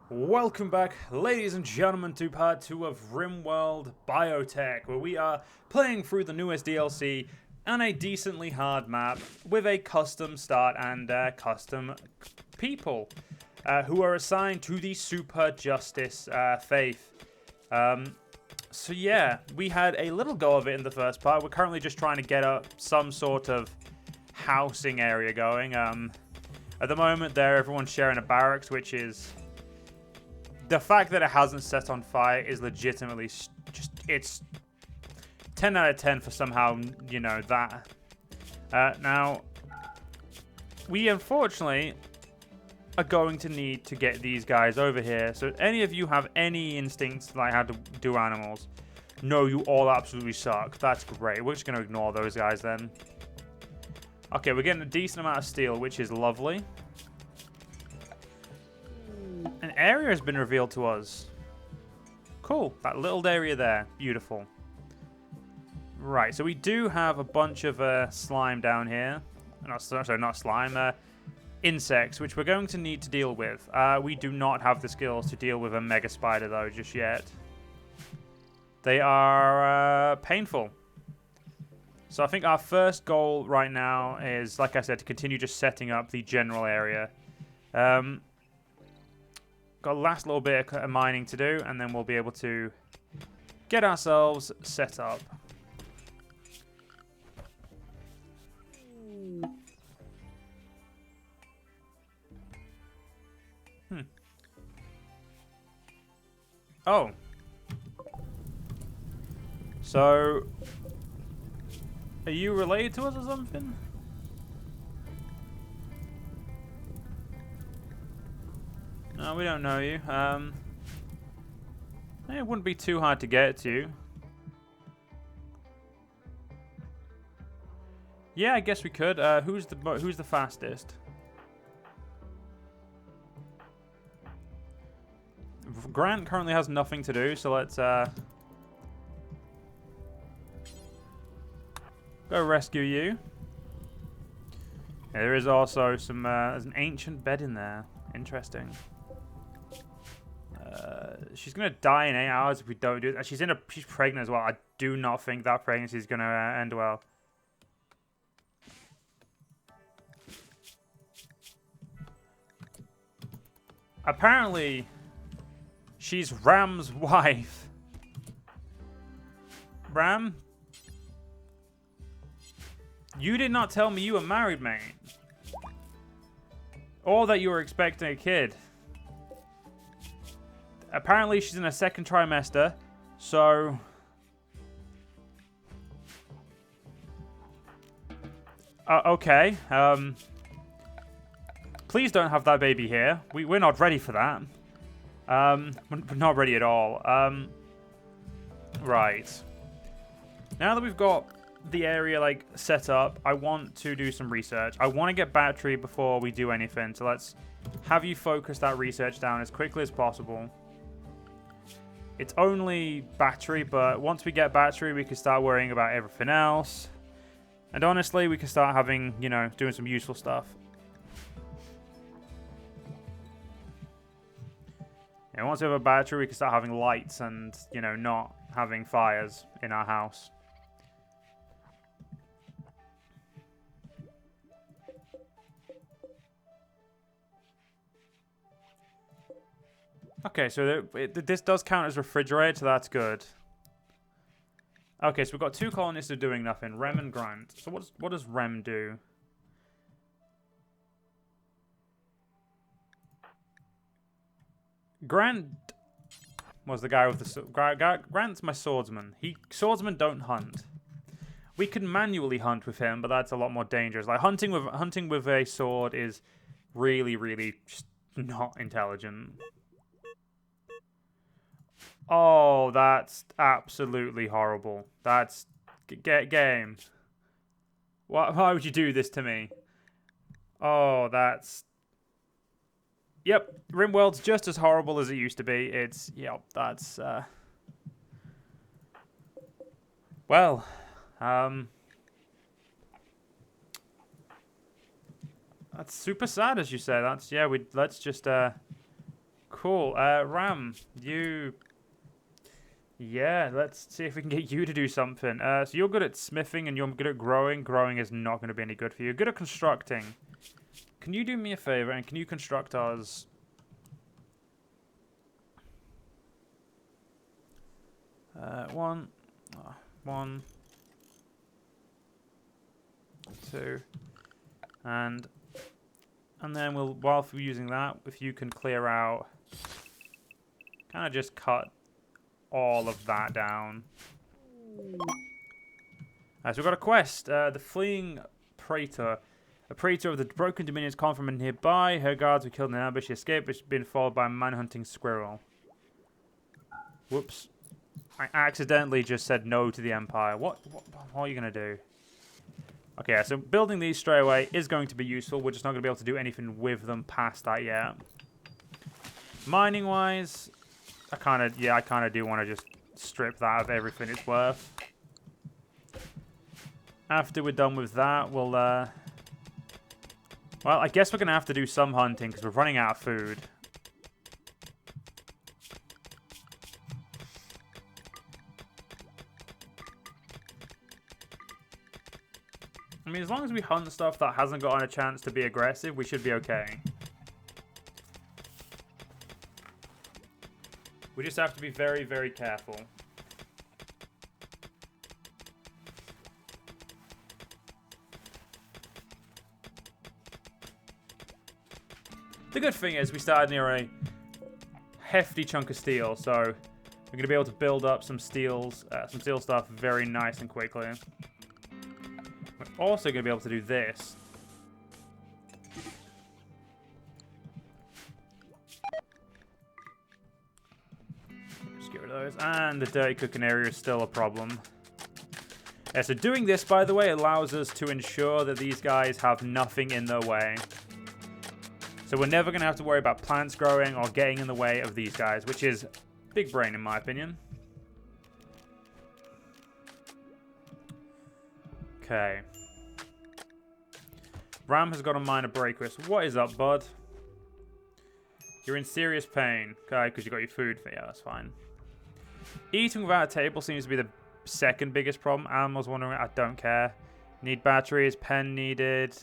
Welcome back, ladies and gentlemen, to part 2 of Rimworld Biotech, where we are playing through the newest DLC on a decently hard map with a custom start and custom people who are assigned to the Super Justice faith. So yeah, we had a little go of it in the first part. We're currently just trying to get up some sort of housing area going. At the moment, everyone's sharing a barracks, which is... The fact that it hasn't set on fire is legitimately just, it's 10 out of 10 for somehow, you know, that. Now, we unfortunately are going to need to get these guys over here. So if any of you have any instincts like how to do animals, no, you all absolutely suck. That's great. We're just going to ignore those guys then. Okay, we're getting a decent amount of steel, which is lovely. An area has been revealed to us. Cool. That little area there. Beautiful. Right, so we do have a bunch of slime down here. Sorry, not slime. Insects, which we're going to need to deal with. We do not have the skills to deal with a mega spider, though, just yet. They are painful. So I think our first goal right now is, like I said, to continue just setting up the general area. Got a last little bit of mining to do, and then we'll be able to get ourselves set up. Oh. So, are you related to us or something? No, we don't know you. It wouldn't be too hard to get to. Yeah, I guess we could. Who's the fastest? Grant currently has nothing to do, so let's go rescue you. Yeah, there is also some. There's an ancient bed in there. Interesting. She's gonna die in 8 hours if we don't do it. She's pregnant as well. I do not think that pregnancy is gonna end well. Apparently, she's Ram's wife. Ram, you did not tell me you were married, mate, or that you were expecting a kid. Apparently, she's in her second trimester, so... okay, please don't have that baby here. We're not ready for that. We're not ready at all. Right. Now that we've got the area, like, set up, I want to do some research. I want to get battery before we do anything, so let's have you focus that research down as quickly as possible. It's only battery, but once we get battery, we can start worrying about everything else. And honestly, we can start having, you know, doing some useful stuff. And once we have a battery, we can start having lights and, you know, not having fires in our house. Okay, so this does count as refrigerator, so that's good. Okay, so we've got two colonists who are doing nothing, Rem and Grant. So what does Rem do? Grant was the guy with the... Grant's my swordsman. Swordsmen don't hunt. We can manually hunt with him, but that's a lot more dangerous. Like, hunting with a sword is really, really just not intelligent. Oh, that's absolutely horrible. That's... game. Why would you do this to me? Oh, that's... Yep, Rimworld's just as horrible as it used to be. It's... Yep, that's... Well... That's super sad, as you say. That's... Yeah, let's just... Cool. Ram, you... Yeah, let's see if we can get you to do something. So you're good at smithing and you're good at growing. Growing is not going to be any good for you. You're good at constructing. Can you do me a favor and can you construct us... One, 2, and then we'll, while we're using that, if you can clear out, kind of just cut all of that down. So we've got a quest, the fleeing praetor. A praetor of the broken dominions come from nearby. Her guards were killed in an ambush. She escaped, but she's been followed by a man-hunting squirrel. Whoops. I accidentally just said no to the Empire. What are you going to do? Okay, so building these straight away is going to be useful. We're just not going to be able to do anything with them past that yet. Mining-wise, I kind of do want to just strip that of everything it's worth. After we're done with that, we'll, well, I guess we're going to have to do some hunting because we're running out of food. I mean, as long as we hunt stuff that hasn't gotten a chance to be aggressive, we should be okay. We just have to be very, very careful. The good thing is we started near a hefty chunk of steel, so we're going to be able to build up some steel stuff very nice and quickly. We're also going to be able to do this. Just get rid of those. And the dirty cooking area is still a problem. Yeah, so doing this, by the way, allows us to ensure that these guys have nothing in their way. So we're never going to have to worry about plants growing or getting in the way of these guys, which is big brain in my opinion. Okay. Ram has got a minor break wrist. What is up, bud? You're in serious pain. Okay, because you got your food. Yeah, that's fine. Eating without a table seems to be the second biggest problem. Animals wandering. I don't care. Need batteries. Pen needed.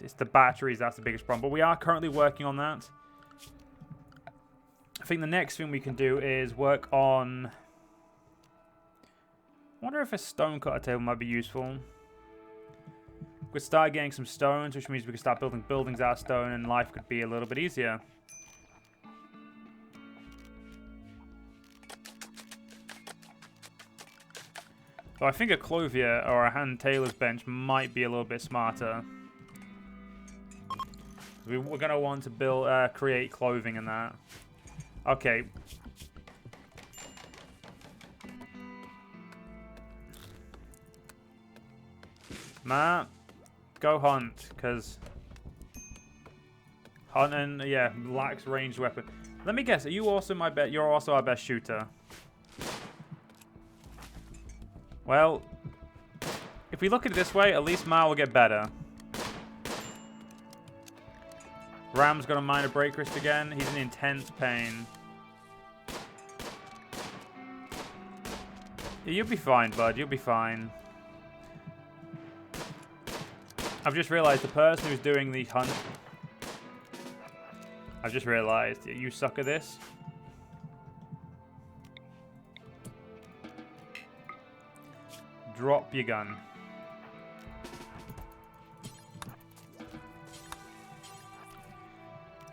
It's the batteries that's the biggest problem. But we are currently working on that. I think the next thing we can do is work on... I wonder if a stone cutter table might be useful. We could start getting some stones, which means we could start building buildings out of stone and life could be a little bit easier. So I think a clothier or a hand tailor's bench might be a little bit smarter. We're going to want to build, create clothing in that. Okay. Matt, go hunt, because hunting, yeah, lacks ranged weapon. Let me guess, are you also my bet? You're also our best shooter. Well, if we look at it this way, at least Ma will get better. Ram's got a minor break wrist again. He's in intense pain. Yeah, you'll be fine, bud. You'll be fine. I've just realized the person who's doing the hunt... I've just realized you suck at this. Drop your gun.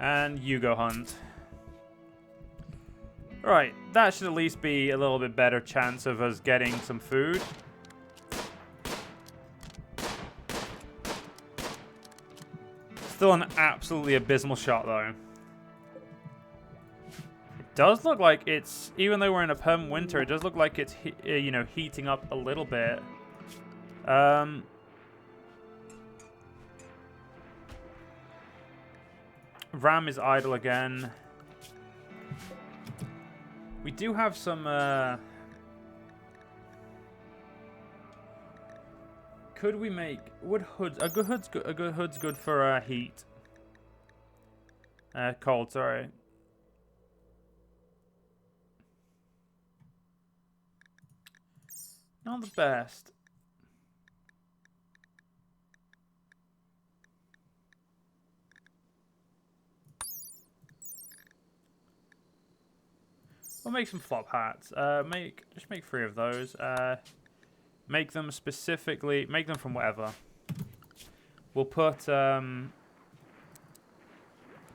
And you go hunt. Right, that should at least be a little bit better chance of us getting some food. Still an absolutely abysmal shot, though. It does look like it's, even though we're in a permanent winter, it does look like it's, you know, heating up a little bit. Ram is idle again. We do have some, could we make wood hoods? A good hood's good for heat. Cold, sorry. Not the best. We'll make some flop hats. Just make 3 of those. Make them specifically. Make them from whatever. We'll put him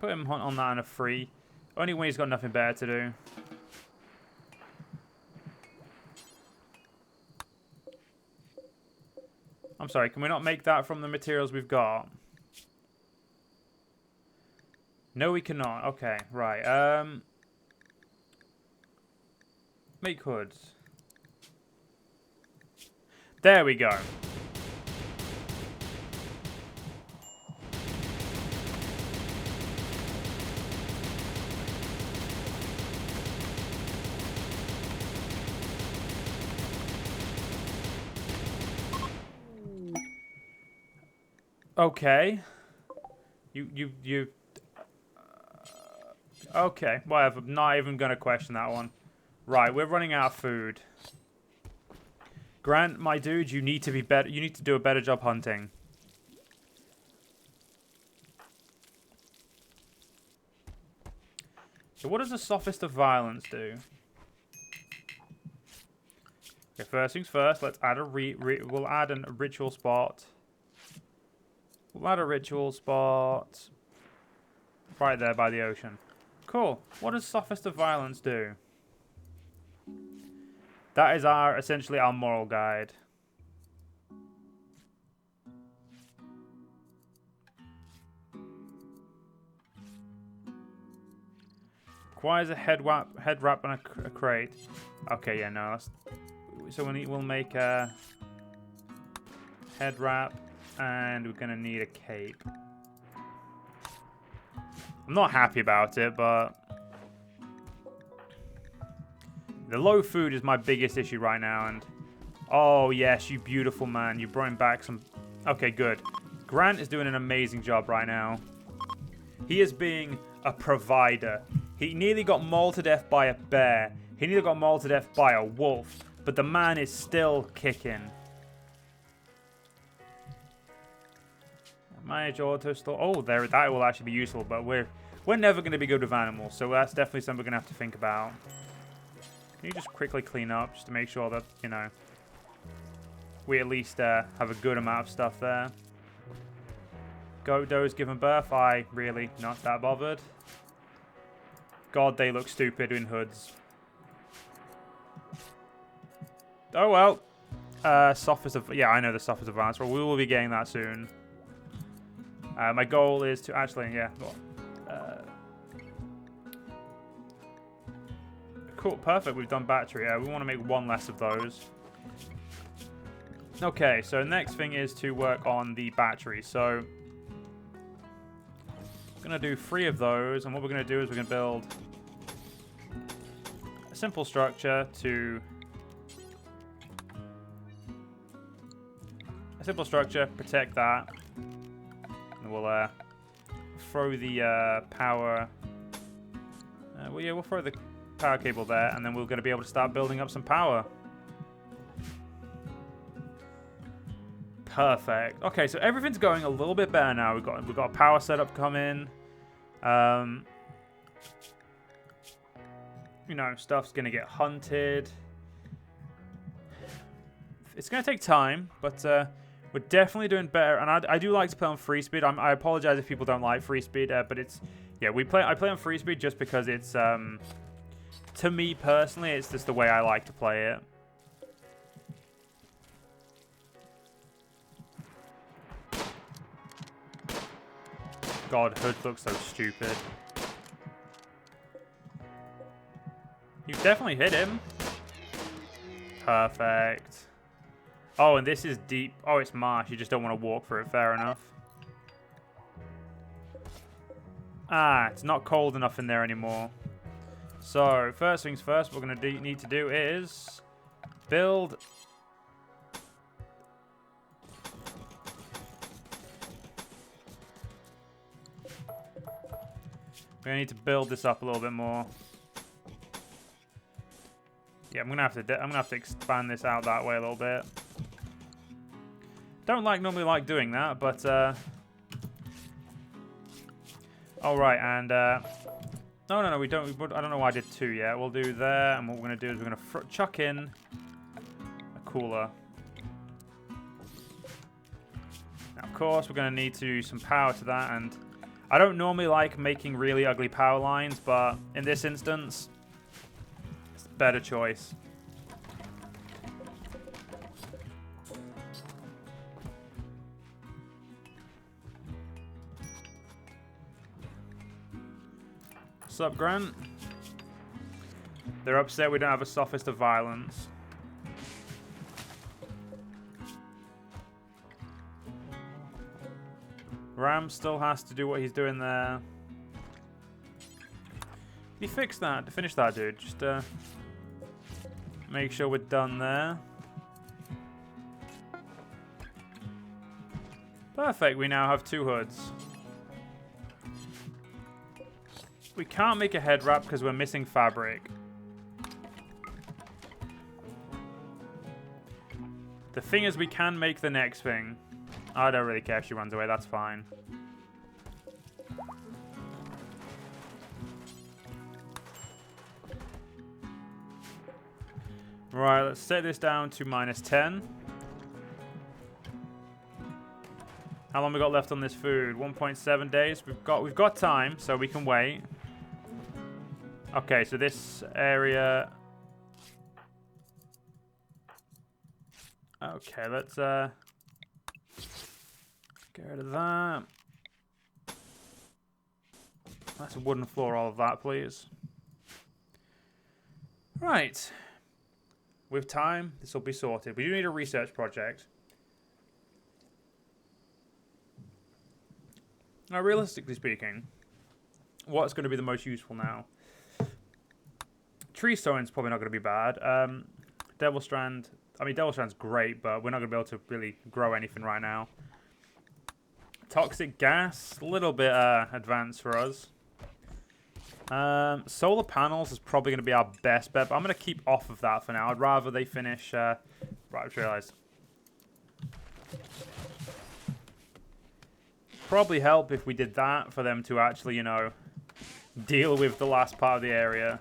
on that and a 3. Only when he's got nothing better to do. I'm sorry, can we not make that from the materials we've got? No, we cannot. Okay, right. Make hoods. There we go. Okay. Okay, whatever. Not even gonna question that one. Right, we're running out of food. Grant, my dude, you need to be better. You need to do a better job hunting. So what does the sophist of violence do? Okay, first things first. Let's add a we'll add a ritual spot. We'll add a ritual spot right there by the ocean. Cool. What does sophist of violence do? That is essentially our moral guide. Requires a head wrap and a crate. Okay, yeah, no. So we'll make a head wrap, and we're gonna need a cape. I'm not happy about it, but the low food is my biggest issue right now. And oh yes, you beautiful man, you brought back some. Okay, good. Grant is doing an amazing job right now. He is being a provider. He nearly got mauled to death by a bear. He nearly got mauled to death by a wolf. But the man is still kicking. Manage auto store. Oh, that will actually be useful. But we're never going to be good with animals, so that's definitely something we're going to have to think about. Can you just quickly clean up just to make sure that, you know, we at least have a good amount of stuff there. Goat does giving birth. I really not that bothered. God, they look stupid in hoods. Oh well. Sophist of... Yeah, I know the Sophist of Violence. Well, we will be getting that soon. My goal is to actually... Yeah. Cool. Perfect. We've done battery. We want to make 1 less of those. Okay. So next thing is to work on the battery. So... I'm going to do 3 of those. And what we're going to do is we're going to build... a simple structure to... simple structure, protect that. And we'll throw the power. Well, yeah, we'll throw the power cable there, and then we're going to be able to start building up some power. Perfect. Okay, so everything's going a little bit better now. We've got a power setup come in. You know, stuff's going to get hunted. It's going to take time, but we're definitely doing better, and I do like to play on free speed. I apologize if people don't like free speed, but it's yeah. I play on free speed just because it's to me personally, it's just the way I like to play it. God, Hood looks so stupid. You've definitely hit him. Perfect. Oh, and this is deep. Oh, it's marsh. You just don't want to walk through it. Fair enough. Ah, it's not cold enough in there anymore. So, first things first, what we're going to need to do is build... We're going to need to build this up a little bit more. Yeah, I'm gonna have to expand this out that way a little bit. Don't normally like doing that, but all right, and no, we don't. I don't know why I did 2 yet. We'll do there, and what we're gonna do is we're gonna chuck in a cooler. Now, of course, we're gonna need to do some power to that, and I don't normally like making really ugly power lines, but in this instance, it's a better choice. What's up, Grant? They're upset we don't have a sophist of violence. Ram still has to do what he's doing there. He fixed that. Finish that, dude. Just make sure we're done there. Perfect. We now have 2 hoods. We can't make a head wrap because we're missing fabric. The thing is, we can make the next thing. I don't really care if she runs away, that's fine. Right, let's set this down to -10. How long we got left on this food? 1.7 days. We've got time, so we can wait. Okay, so this area. Okay, let's get rid of that. That's a wooden floor, all of that, please. Right. With time, this will be sorted. We do need a research project. Now, realistically speaking, what's going to be the most useful now? Tree Stone's probably not going to be bad. Devil Strand. I mean, Devil Strand's great, but we're not going to be able to really grow anything right now. Toxic gas, a little bit advanced for us. Solar panels is probably going to be our best bet, but I'm going to keep off of that for now. I'd rather they finish... right, I just realized. Probably help if we did that for them to actually, you know, deal with the last part of the area.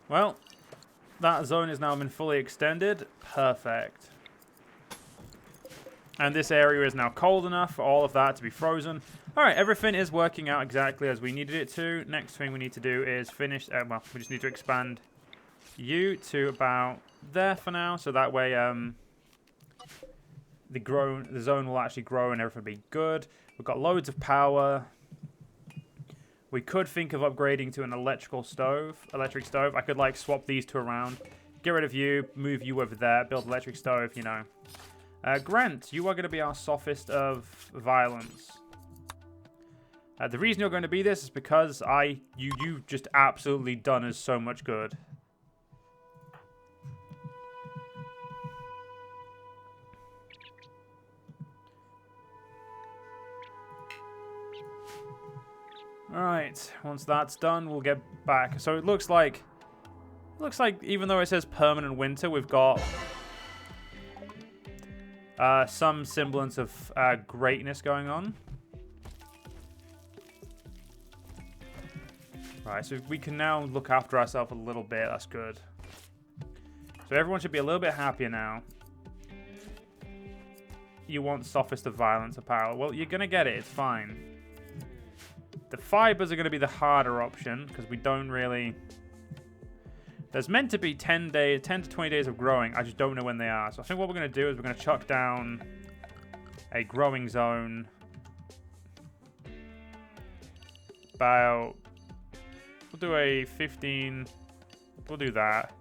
Well, that zone has now been fully extended. Perfect. And this area is now cold enough for all of that to be frozen. Alright, everything is working out exactly as we needed it to. Next thing we need to do is finish... well, we just need to expand you to about there for now. So that way the zone will actually grow and everything will be good. We've got loads of power. We could think of upgrading to an electric stove. I could, like, swap these 2 around. Get rid of you, move you over there, build electric stove, you know. Grant, you are going to be our sophist of violence. The reason you're going to be this is because you've just absolutely done us so much good. Alright, once that's done, we'll get back. So it looks like even though it says permanent winter, we've got some semblance of greatness going on. Right, so we can now look after ourselves a little bit. That's good. So everyone should be a little bit happier now. You want sophist of violence apparel. Well, you're going to get it. It's fine. The fibers are going to be the harder option because we don't really... There's meant to be 10 to 20 days of growing. I just don't know when they are. So I think what we're going to do is we're going to chuck down a growing zone about... We'll do a 15... We'll do that.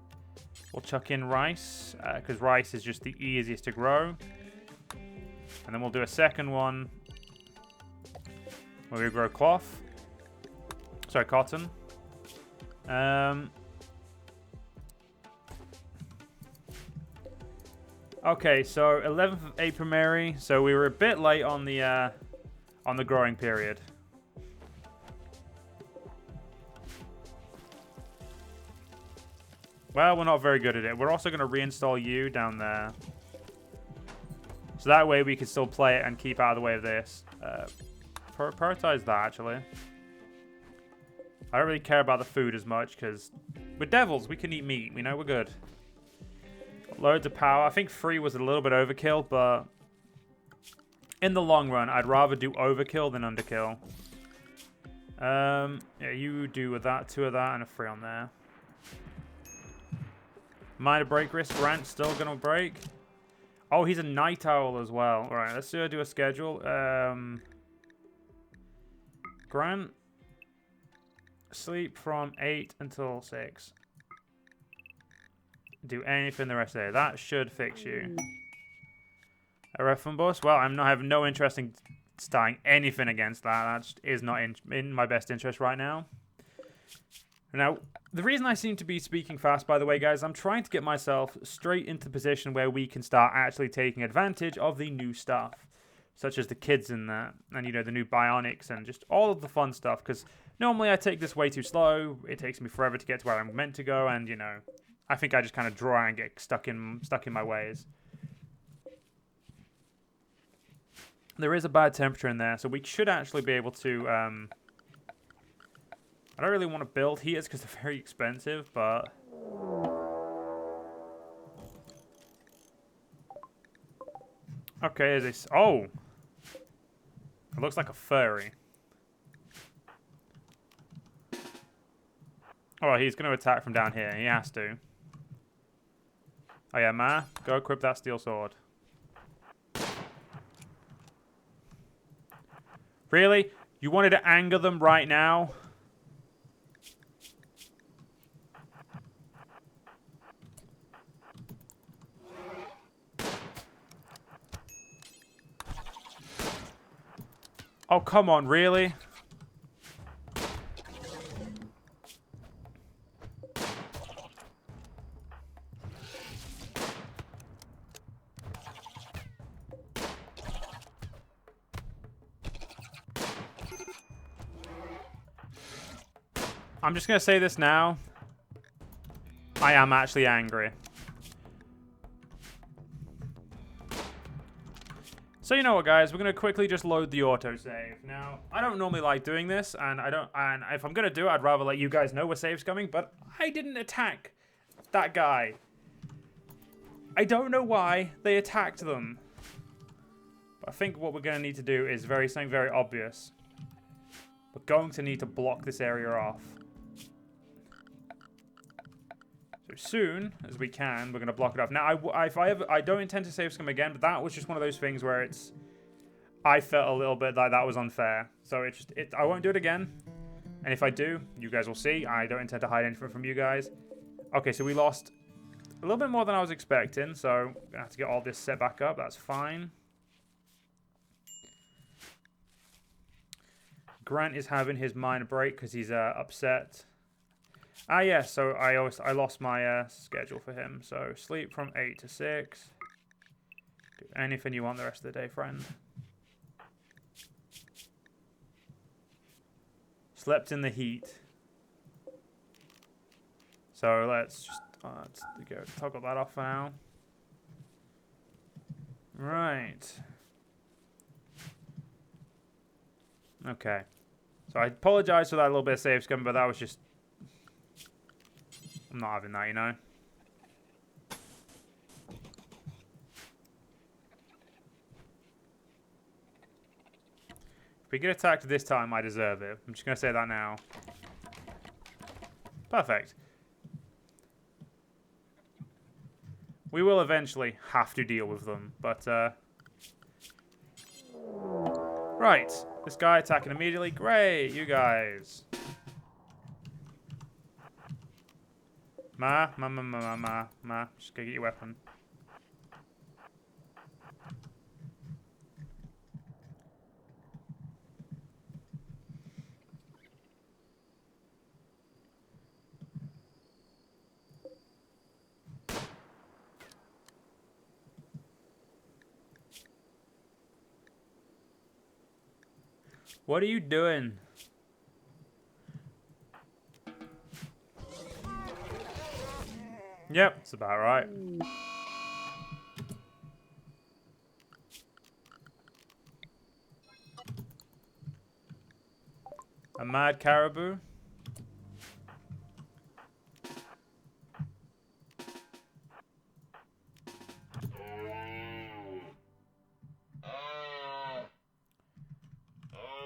We'll chuck in rice because rice is just the easiest to grow. And then we'll do a second one where we grow cloth. Sorry, cotton. Okay, so 11th of April, Mary. So we were a bit late on the growing period. Well, we're not very good at it. We're also going to reinstall you down there. So that way we can still play it and keep out of the way of this. Prioritize that, actually. I don't really care about the food as much because we're devils. We can eat meat. We know we're good. Loads of power. I think 3 was a little bit overkill, but in the long run, I'd rather do overkill than underkill. Yeah, you do with that, 2 of that, and a 3 on there. Minor break risk. Grant's still going to break. Oh, he's a night owl as well. All right, let's do a schedule. Grant, sleep from 8 until 6. Do anything the rest of the day. That should fix you. A refund bus? Well, I have no interest in starting anything against that. That just is not in my best interest right now. Now, the reason I seem to be speaking fast, by the way, guys, I'm trying to get myself straight into the position where we can start actually taking advantage of the new stuff, such as the kids in that, and, you know, the new bionics and just all of the fun stuff, because normally I take this way too slow. It takes me forever to get to where I'm meant to go, and, you know, I think I just kind of draw and get stuck in my ways. There is a bad temperature in there, so we should actually be able to... I don't really want to build heaters because they're very expensive, but... Okay, is this... Oh! It looks like a furry. Oh, he's going to attack from down here. He has to. Oh yeah, Ma, go equip that steel sword. Really? You wanted to anger them right now? Oh, come on, really? I'm just going to say this now. I am actually angry. So you know what, guys? We're going to quickly just load the autosave. Now, I don't normally like doing this, and if I'm going to do it, I'd rather let you guys know where save's coming, but I didn't attack that guy. I don't know why they attacked them. But I think what we're going to need to do is something very obvious. We're going to need to block this area off. So soon as we can, we're going to block it off. Now, I don't intend to save scum again, but that was just one of those things where I felt a little bit like that was unfair. So I won't do it again. And if I do, you guys will see. I don't intend to hide anything from you guys. Okay, so we lost a little bit more than I was expecting. So I'm going to have to get all this set back up. That's fine. Grant is having his minor break because he's upset. Ah, yeah, so I lost my schedule for him. So sleep from 8 to 6. Do anything you want the rest of the day, friend. Slept in the heat. So let's just go toggle that off for now. Right. Okay. So I apologize for that little bit of save scum, but that was just... I'm not having that, you know? If we get attacked this time, I deserve it. I'm just going to say that now. Perfect. We will eventually have to deal with them, but... Right. This guy attacking immediately. Great, you guys. Ma. Just go get your weapon. What are you doing? Yep, it's about right. A mad caribou?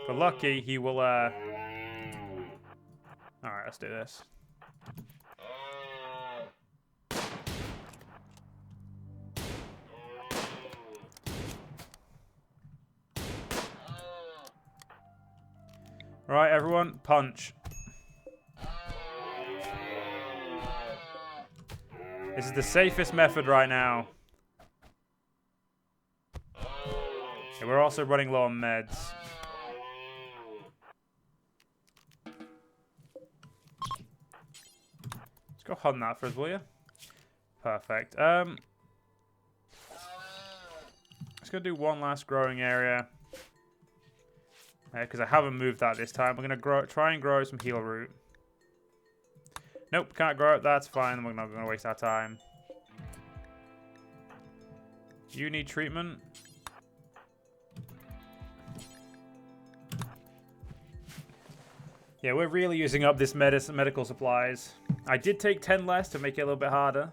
If we're lucky, he will, Alright, let's do this. Right, everyone, punch. This is the safest method right now. Okay, we're also running low on meds. Let's go hunt that for us, will you? Perfect. Let's go do one last growing area. Because I haven't moved that this time. We're going to try and grow some heal root. Nope, can't grow it. That's fine. We're not going to waste our time. You need treatment. Yeah, we're really using up this medical supplies. I did take 10 less to make it a little bit harder.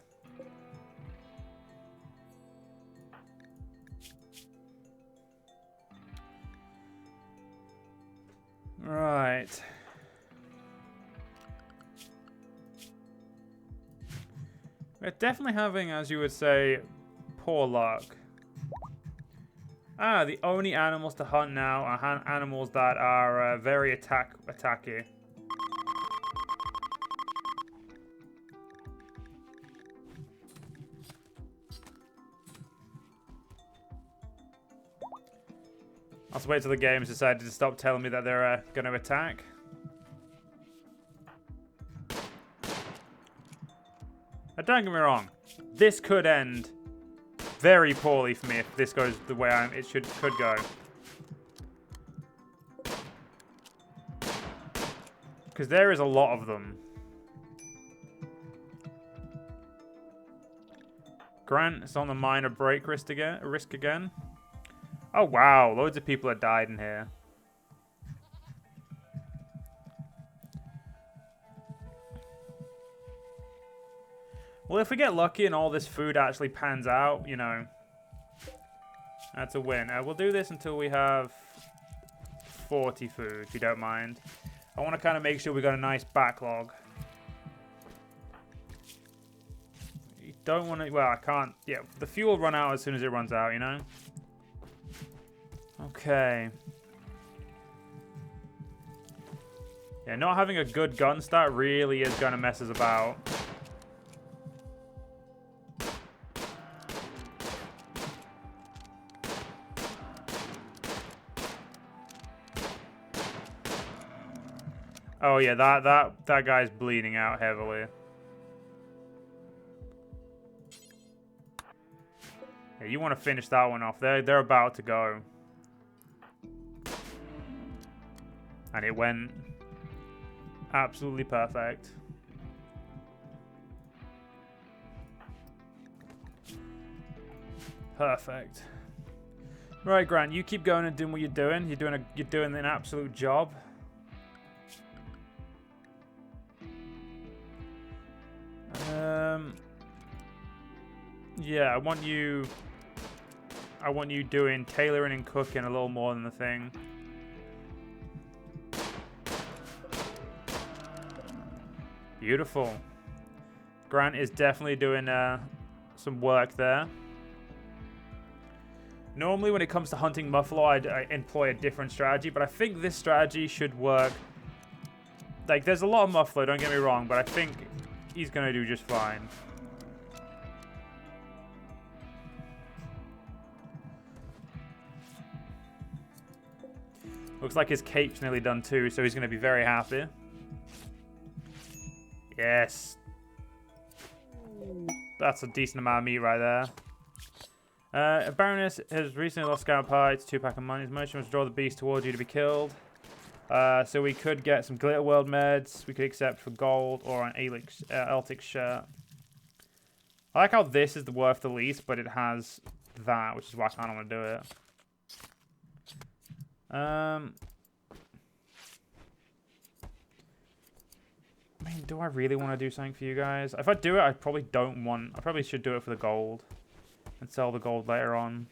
Right. We're definitely having, as you would say, poor luck. The only animals to hunt now are animals that are very attacky. I'll just wait till the game's decided to stop telling me that they're going to attack. Now, don't get me wrong. This could end very poorly for me if this goes the way it could go. Because there is a lot of them. Grant is on the minor break risk again. Oh, wow. Loads of people have died in here. Well, if we get lucky and all this food actually pans out, you know, that's a win. We'll do this until we have 40 food, if you don't mind. I want to kind of make sure we got a nice backlog. You don't want to... Well, I can't... Yeah, the fuel will run out as soon as it runs out, you know? Okay. Yeah, not having a good gun start really is going to mess us about. Oh yeah, that guy's bleeding out heavily. Yeah, you want to finish that one off. They're about to go. And it went absolutely perfect. Perfect. Right, Grant, you keep going and doing what you're doing. You're doing an absolute job. Yeah, I want you doing tailoring and cooking a little more than the thing. Beautiful. Grant is definitely doing some work there. Normally when it comes to hunting buffalo, I'd employ a different strategy, but I think this strategy should work. Like, there's a lot of buffalo, don't get me wrong, but I think he's going to do just fine. Looks like his cape's nearly done too, so he's going to be very happy. Yes. That's a decent amount of meat right there. A Baroness has recently lost Scout Pie to 2 pack of money. His motion was to draw the beast towards you to be killed. So we could get some Glitter World meds. We could accept for gold or an Eltic shirt. I like how this is worth the least, but it has that, which is why I kind of want to do it. I mean, do I really want to do something for you guys? If I do it, I probably don't want... I probably should do it for the gold. And sell the gold later on.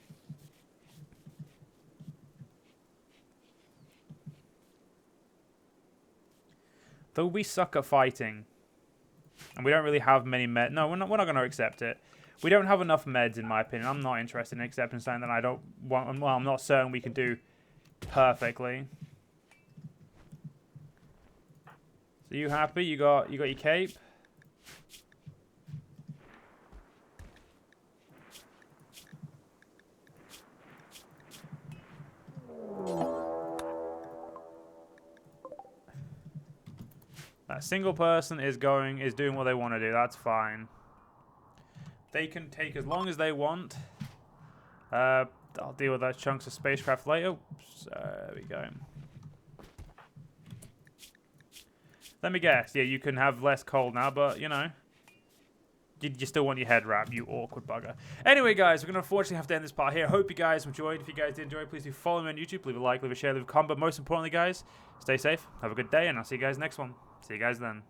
Though we suck at fighting. And we don't really have many meds. No, we're not going to accept it. We don't have enough meds, in my opinion. I'm not interested in accepting something that I don't want. Well, I'm not certain we can do perfectly. So you happy? You got your cape? That single person is doing what they want to do. That's fine. They can take as long as they want. I'll deal with those chunks of spacecraft later. Oops, there we go. Let me guess. Yeah, you can have less coal now, but, you know. You still want your head wrap, you awkward bugger. Anyway, guys, we're going to unfortunately have to end this part here. Hope you guys enjoyed. If you guys did enjoy, please do follow me on YouTube. Leave a like, leave a share, leave a comment. But most importantly, guys, stay safe. Have a good day, and I'll see you guys next one. See you guys then.